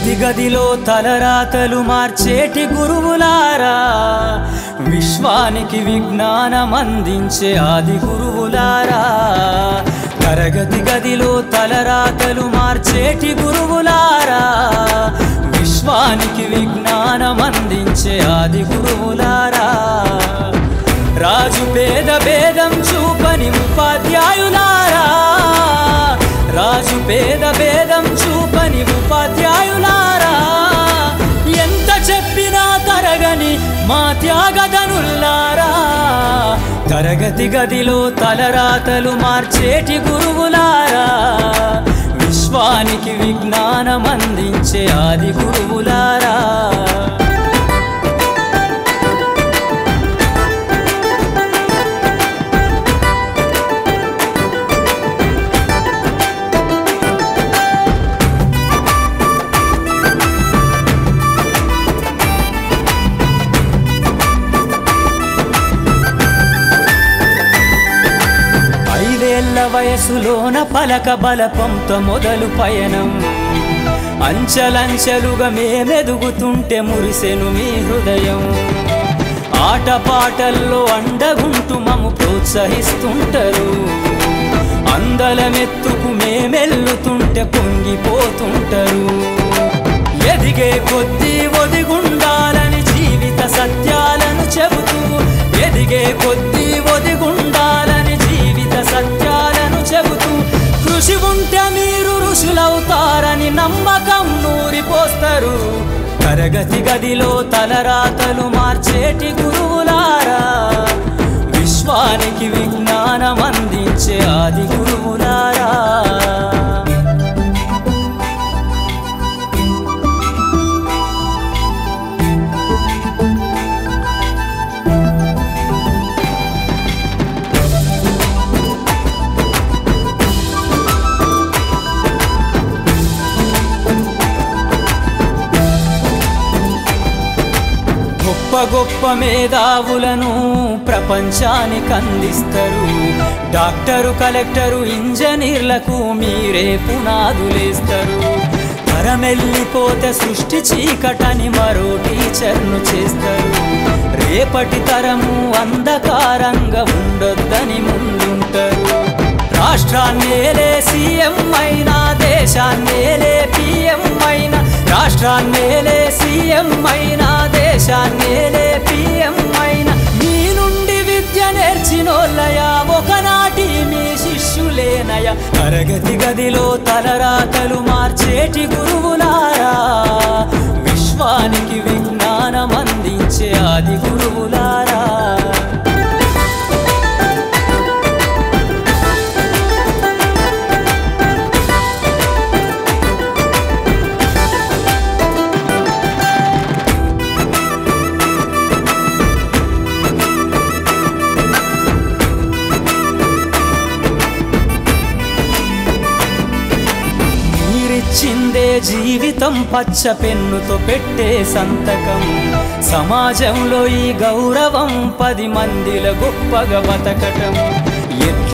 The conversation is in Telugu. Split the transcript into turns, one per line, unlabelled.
తరగతి గదిలో తలరాతలు మార్చేటి గురువులారా, విశ్వానికి విజ్ఞానం అందించే ఆది గురువులారా. తరగతి గదిలో తలరాతలు మార్చేటి గురువులారా, విశ్వానికి విజ్ఞానం అందించే ఆది గురువులారా. రాజు పేద భేదం చూపని ఉపాధ్యాయులారా, రాజు పేద భేదం చూపని ఉపాధ్యాయులారా. ఎంత చెప్పినా తరగని మా త్యాగధనుల్లారా, తరగతి గదిలో తలరాతలు మార్చేటి గురువులారా, విశ్వానికి విజ్ఞానం అందించే ఆది గురువులారా. వయసులోన పలక బలపంతో మొదలు పయనం, అంచలంచెలుగా మేమెదుగుతుంటే మురిసెను మీ హృదయం. ఆటపాటల్లో అండగుంటూ మమ్ము ప్రోత్సహిస్తుంటారు, అందలమెత్తుకు మేమెల్లుతుంటే పొంగిపోతుంటారు. ఎదిగే కొద్దీ ఒదిగుండాలని జీవిత సత్యాలను చెబుతూ, ఎదిగే కొద్దీ ఒదిగుండాలని జీవిత సత్యాలను చెబుతూ, కృషి ఉంటే మీరు ఋషులవుతారని నమ్మకం నూరిపోస్తారు. తరగతి గదిలో తలరాతలు మార్చేటి గురువులారా, విశ్వానికి విజ్ఞానం అందించే ఆది గురువులారా. గొప్ప గొప్ప మేధావులను ప్రపంచానికి అందిస్తారు. డాక్టరు, కలెక్టరు, ఇంజనీర్లకు మీరే పునాదులేస్తారు. తరమెల్లిపోతే సృష్టి చీకటని మరో టీచర్ను చేస్తారు. రేపటి తరము అంధకారంగా ఉండొద్దని ముందుంటారు. రాష్ట్రాన్నేలే సీఎం అయినా, దేశాన్నేలే పిఎం అయినా, రాష్ట్రాన్నేలే సీఎం అయినా, దేశాన్నేలే పిఎం అయినా, మీ నుండి విద్య నేర్చినోళ్ళయా, ఒకనాటి మీ శిష్యులేనయా. తరగతి గదిలో తలరాతలు మార్చేటి గురువులారా, విశ్వానికి విజ్ఞానం అందించే ఆది గురువులారా. చిందే జీవితం పచ్చ పెన్నుతో పెట్టే సంతకం, సమాజంలో ఈ గౌరవం 10 మందిల గొప్పగా బతకటం.